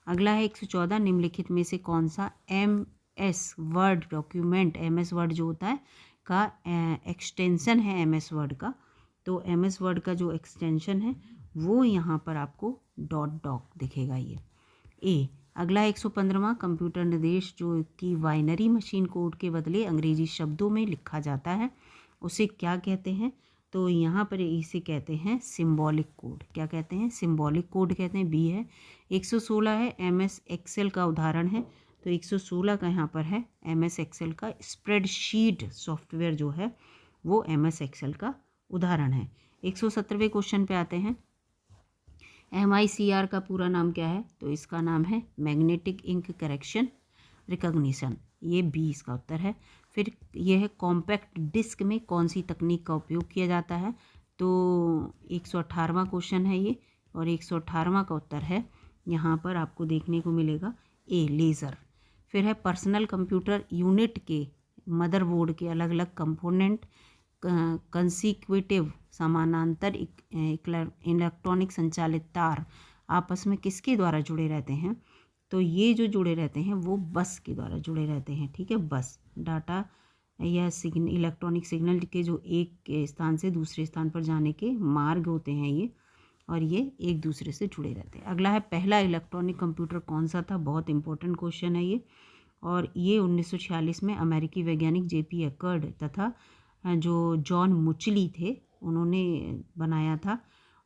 Speaker 1: अगला है 114, निम्नलिखित में से कौन सा MS word document, MS word जो होता है का एक्सटेंशन है MS वर्ड का। तो MS वर्ड का जो एक्सटेंशन है वो यहाँ पर आपको .doc दिखेगा, ये ए। अगला 115वां, कंप्यूटर निर्देश जो कि बाइनरी मशीन कोड के बदले अंग्रेजी शब्दों में लिखा जाता है, उसे क्या कहते हैं। तो यहाँ पर इसे कहते हैं सिंबॉलिक कोड। क्या कहते हैं, सिंबॉलिक कोड कहते हैं, बी है। 116 है, MS एक्सेल का उदाहरण है। तो 116 का यहाँ पर है MS एक्सेल का स्प्रेडशीट सॉफ्टवेयर जो है वो MS एक्सेल का उदाहरण है। 117वें क्वेश्चन पे आते हैं, MICR का पूरा नाम क्या है। तो इसका नाम है मैग्नेटिक इंक करेक्शन रिकॉग्निशन, ये बी इसका उत्तर है। फिर यह है कॉम्पैक्ट डिस्क में कौन सी तकनीक का उपयोग किया जाता है। तो 118वां क्वेश्चन है ये, और 118वां का उत्तर है यहाँ पर आपको देखने को मिलेगा ए, लेज़र। फिर है पर्सनल कंप्यूटर यूनिट के मदरबोर्ड के अलग अलग कंपोनेंट कंसिक्यूटिव समानांतर इलेक्ट्रॉनिक संचालित तार आपस में किसके द्वारा जुड़े रहते हैं। तो ये जो जुड़े रहते हैं वो बस के द्वारा जुड़े रहते हैं, ठीक है। बस डाटा या इलेक्ट्रॉनिक सिग्नल के जो एक स्थान से दूसरे स्थान पर जाने के मार्ग होते हैं ये, और ये एक दूसरे से जुड़े रहते हैं। अगला है पहला इलेक्ट्रॉनिक कंप्यूटर कौन सा था, बहुत इंपॉर्टेंट क्वेश्चन है ये। और ये 1946 में अमेरिकी वैज्ञानिक जेपी एकर्ड तथा जो जॉन मुचली थे उन्होंने बनाया था।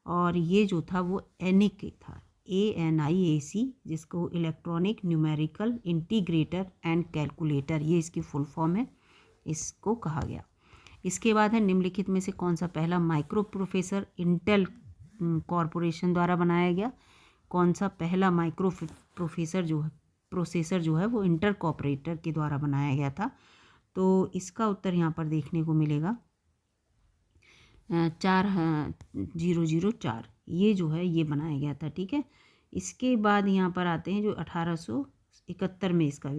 Speaker 1: और ये जो था वो एनिक था, ANIAC, जिसको electronic numerical integrator and calculator, ये इसकी फुल फॉर्म है, इसको कहा गया। इसके बाद है निम्नलिखित में से कौन सा पहला माइक्रो प्रोसेसर इंटेल कॉरपोरेशन द्वारा बनाया गया। कौन सा पहला माइक्रो प्रोसेसर जो है वो इंटेल कॉरपोरेटर के द्वारा बनाया गया था। तो इसका उत्तर यहाँ पर देखने को मिलेगा 4004, ये जो है ये बनाया गया था, ठीक है। इसके बाद यहाँ पर आते हैं जो 1871 में इसका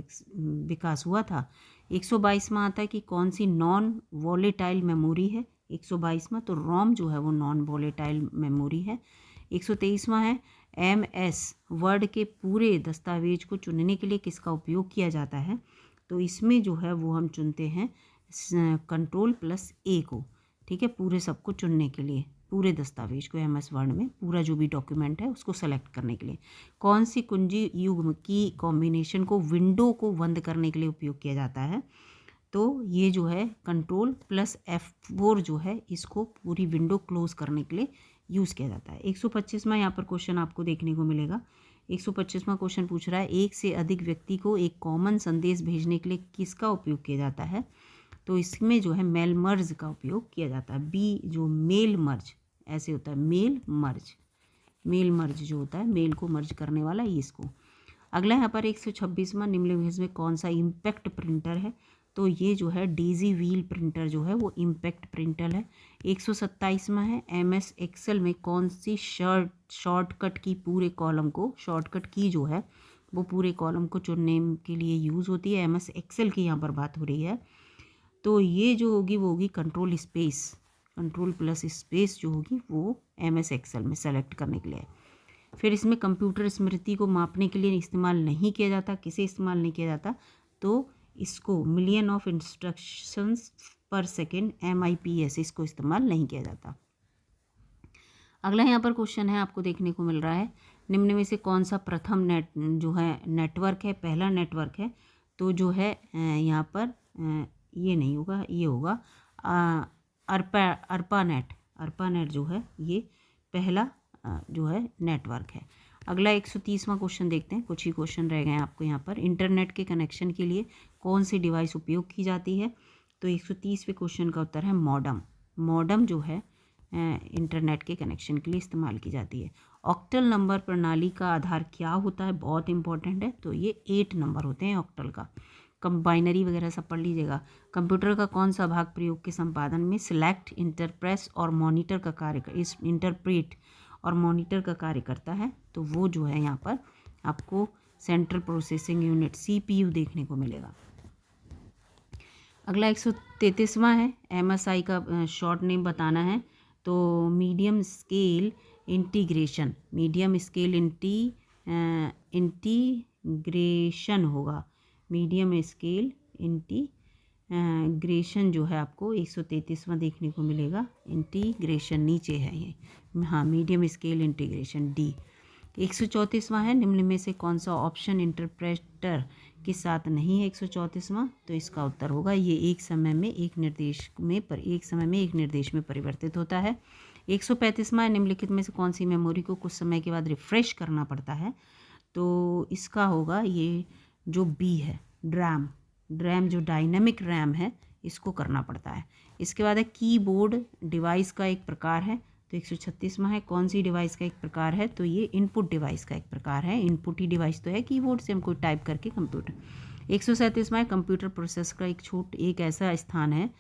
Speaker 1: विकास हुआ था। 122वां आता है कि कौन सी नॉन वॉलेटाइल मेमोरी है। 122वां तो रोम जो है वो नॉन वॉलेटाइल मेमोरी है। 123वां है MS वर्ड के पूरे दस्तावेज को चुनने के लिए किसका उपयोग किया जाता है। तो इसमें जो है वो हम चुनते हैं Ctrl+A को, ठीक है, पूरे सबको चुनने के लिए, पूरे दस्तावेज को MS वर्ड में पूरा जो भी डॉक्यूमेंट है उसको सेलेक्ट करने के लिए। कौन सी कुंजी युग्म की कॉम्बिनेशन को विंडो को बंद करने के लिए उपयोग किया जाता है। तो ये जो है Ctrl+F4 जो है इसको पूरी विंडो क्लोज करने के लिए यूज़ किया जाता है। 125वां यहाँ पर क्वेश्चन आपको देखने को मिलेगा। 125वां क्वेश्चन पूछ रहा है एक से अधिक व्यक्ति को एक कॉमन संदेश भेजने के लिए किसका उपयोग किया जाता है। तो इसमें जो है मेल मर्ज का उपयोग किया जाता है। बी जो मेल मर्ज ऐसे होता है, मेल मर्ज जो होता है मेल को मर्ज करने वाला ये इसको। अगला यहाँ पर 126वां निम्नलिखित में कौन सा इम्पैक्ट प्रिंटर है। तो ये जो है डेजी व्हील प्रिंटर जो है वो इम्पैक्ट प्रिंटर है। 127वां है MS एक्सेल में कौन सी शॉर्टकट की पूरे कॉलम को, शॉर्टकट की जो है वो पूरे कॉलम को चुनने के लिए यूज़ होती है। MS एक्सेल की यहाँ पर बात हो रही है। तो ये जो होगी वो होगी Ctrl+स्पेस जो होगी वो MS एक्सेल में सेलेक्ट करने के लिए। फिर इसमें कंप्यूटर स्मृति को मापने के लिए इस्तेमाल नहीं किया जाता। किसे इस्तेमाल नहीं किया जाता, तो इसको मिलियन ऑफ इंस्ट्रक्शंस पर सेकेंड MIPS इसको इस्तेमाल नहीं किया जाता। अगला यहाँ पर क्वेश्चन है आपको देखने को मिल रहा है निम्न में से कौन सा प्रथम नेटवर्क है, पहला नेटवर्क है। तो जो है यहाँ पर ये नहीं होगा, ये होगा ARPANET जो है ये पहला जो है नेटवर्क है। अगला 130वां क्वेश्चन देखते हैं, कुछ ही क्वेश्चन रह गए हैं आपको यहाँ पर। इंटरनेट के कनेक्शन के लिए कौन सी डिवाइस उपयोग की जाती है। तो 130वें क्वेश्चन का उत्तर है मॉडम जो है इंटरनेट के कनेक्शन के लिए इस्तेमाल की जाती है। ऑक्टल नंबर प्रणाली का आधार क्या होता है, बहुत इंपॉर्टेंट है। तो ये 8 नंबर होते हैं ऑक्टल का। बाइनरी वगैरह सब पढ़ लीजिएगा। कंप्यूटर का कौन सा भाग प्रयोग के संपादन में सिलेक्ट, इंटरप्रेस और मॉनिटर का कार्य इंटरप्रेट और मॉनिटर का कार्य करता है। तो वो जो है यहाँ पर आपको सेंट्रल प्रोसेसिंग यूनिट CPU देखने को मिलेगा। अगला 133वां है MSI का शॉर्ट नेम बताना है। तो मीडियम स्केल इंटीग्रेशन होगा। मीडियम स्केल इंटीग्रेशन जो है आपको 133वां देखने को मिलेगा। इंटीग्रेशन नीचे है ये, हाँ, मीडियम स्केल इंटीग्रेशन D। 134वां है निम्न में से कौन सा ऑप्शन इंटरप्रेटर के साथ नहीं है 134वां। तो इसका उत्तर होगा ये एक समय में एक निर्देश में परिवर्तित होता है। 135वां है निम्नलिखित में से कौन सी मेमोरी को कुछ समय के बाद रिफ्रेश करना पड़ता है। तो इसका होगा ये जो B है, ड्रैम जो डायनेमिक रैम है इसको करना पड़ता है। इसके बाद है कीबोर्ड डिवाइस का एक प्रकार है। तो 136वां है कौन सी डिवाइस का एक प्रकार है। तो ये इनपुट डिवाइस का एक प्रकार है। इनपुट ही डिवाइस तो है, कीबोर्ड से हम कोई टाइप करके कंप्यूटर। 137वां है कंप्यूटर प्रोसेस का एक ऐसा स्थान है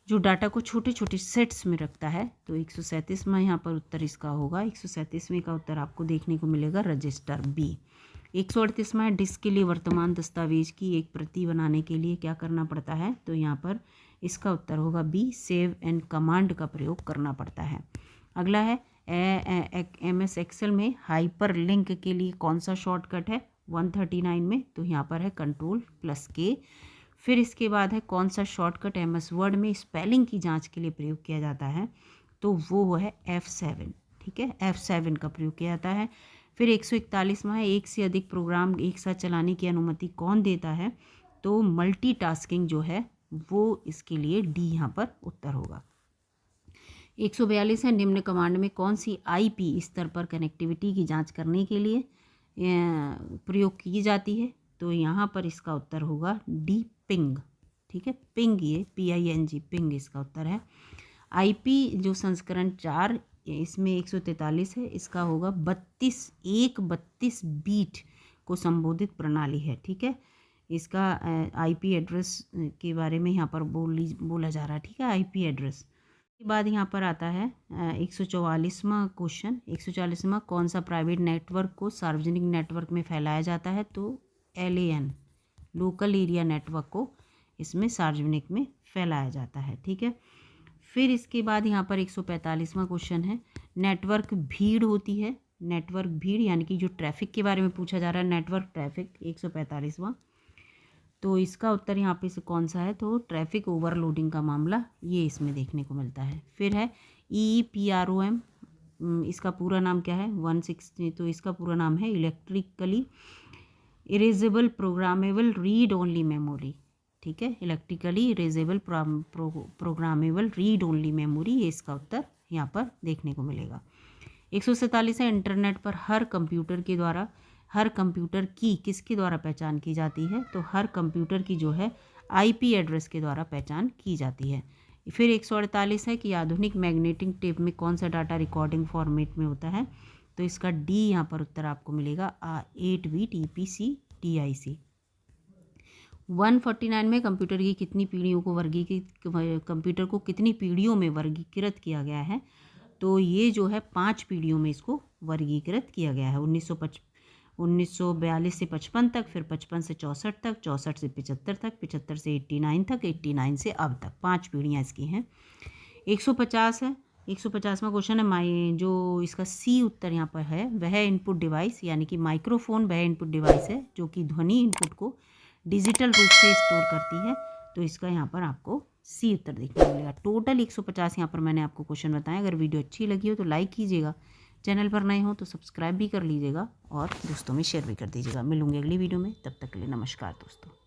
Speaker 1: जो डाटा को छोटे छोटे सेट्स में रखता है। तो 137वां यहाँ पर उत्तर इसका होगा। 137वें का उत्तर आपको देखने को मिलेगा रजिस्टर B। 138वां है डिस्क के लिए वर्तमान दस्तावेज की एक प्रति बनाने के लिए क्या करना पड़ता है। तो यहाँ पर इसका उत्तर होगा B, सेव एंड कमांड का प्रयोग करना पड़ता है। अगला है MS एक्सेल में हाइपर लिंक के लिए कौन सा शॉर्टकट है। 139 में, तो यहाँ पर है Ctrl+K। फिर इसके बाद है कौन सा शॉर्टकट MS वर्ड में स्पेलिंग की जांच के लिए प्रयोग किया जाता है, तो वो है F7। ठीक है, F7 का प्रयोग किया जाता है। फिर 141वां है एक से अधिक प्रोग्राम एक साथ चलाने की अनुमति कौन देता है, तो मल्टीटास्किंग जो है वो इसके लिए डी यहाँ पर उत्तर होगा। 142 है निम्न कमांड में कौन सी IP स्तर पर कनेक्टिविटी की जांच करने के लिए प्रयोग की जाती है, तो यहाँ पर इसका उत्तर होगा डी पिंग। ठीक है, पिंग, ये PING पिंग इसका उत्तर है। IP जो संस्करण 4 इसमें 143 है, इसका होगा 32 बीट को संबोधित प्रणाली है। ठीक है, इसका IP एड्रेस के बारे में यहाँ पर बोला जा रहा है। ठीक है, IP एड्रेस के बाद यहाँ पर आता है 144वां क्वेश्चन। 144वां कौन सा प्राइवेट नेटवर्क को सार्वजनिक नेटवर्क में फैलाया जाता है, तो LAN लोकल एरिया नेटवर्क को इसमें सार्वजनिक में फैलाया जाता है। ठीक है, फिर इसके बाद यहाँ पर 145वां क्वेश्चन है नेटवर्क भीड़ होती है, नेटवर्क भीड़ यानी कि जो ट्रैफिक के बारे में पूछा जा रहा है, नेटवर्क ट्रैफिक 145वां, तो इसका उत्तर यहाँ पे से कौन सा है, तो ट्रैफिक ओवरलोडिंग का मामला ये इसमें देखने को मिलता है। फिर है EEPROM, इसका पूरा नाम क्या है 160, तो इसका पूरा नाम है electrically erasable programmable read only memory. ठीक है, electrically erasable programmable read only memory, ये इसका उत्तर यहाँ पर देखने को मिलेगा। 147 है इंटरनेट पर हर कंप्यूटर की किसके द्वारा पहचान की जाती है, तो हर कंप्यूटर की जो है IP एड्रेस के द्वारा पहचान की जाती है। फिर 148 है कि आधुनिक मैग्नेटिक टेप में कौन सा डाटा रिकॉर्डिंग फॉर्मेट में होता है, तो इसका D यहाँ पर उत्तर आपको मिलेगा 8 बिट EPC TIC। 149 में कंप्यूटर की कितनी पीढ़ियों को कंप्यूटर को कितनी पीढ़ियों में वर्गीकृत किया गया है, तो ये जो है 5 पीढ़ियों में इसको वर्गीकृत किया गया है। 1942 से 55 तक, फिर 55 से 64 तक, 64 से 75 तक, 75 से 89 तक, 89 से अब तक 5 पीढ़ियाँ इसकी हैं। 150 है 150वां क्वेश्चन है जो इसका C उत्तर यहाँ पर है वह इनपुट डिवाइस यानी कि माइक्रोफोन वह इनपुट डिवाइस है जो कि ध्वनि इनपुट को डिजिटल रूप से स्टोर करती है, तो इसका यहाँ पर आपको C उत्तर देखने को मिलेगा। टोटल 150 यहाँ पर मैंने आपको क्वेश्चन बताया। अगर वीडियो अच्छी लगी हो तो लाइक कीजिएगा, चैनल पर नए हो तो सब्सक्राइब भी कर लीजिएगा और दोस्तों में शेयर भी कर दीजिएगा। मिलूंगी अगली वीडियो में, तब तक के लिए नमस्कार दोस्तों।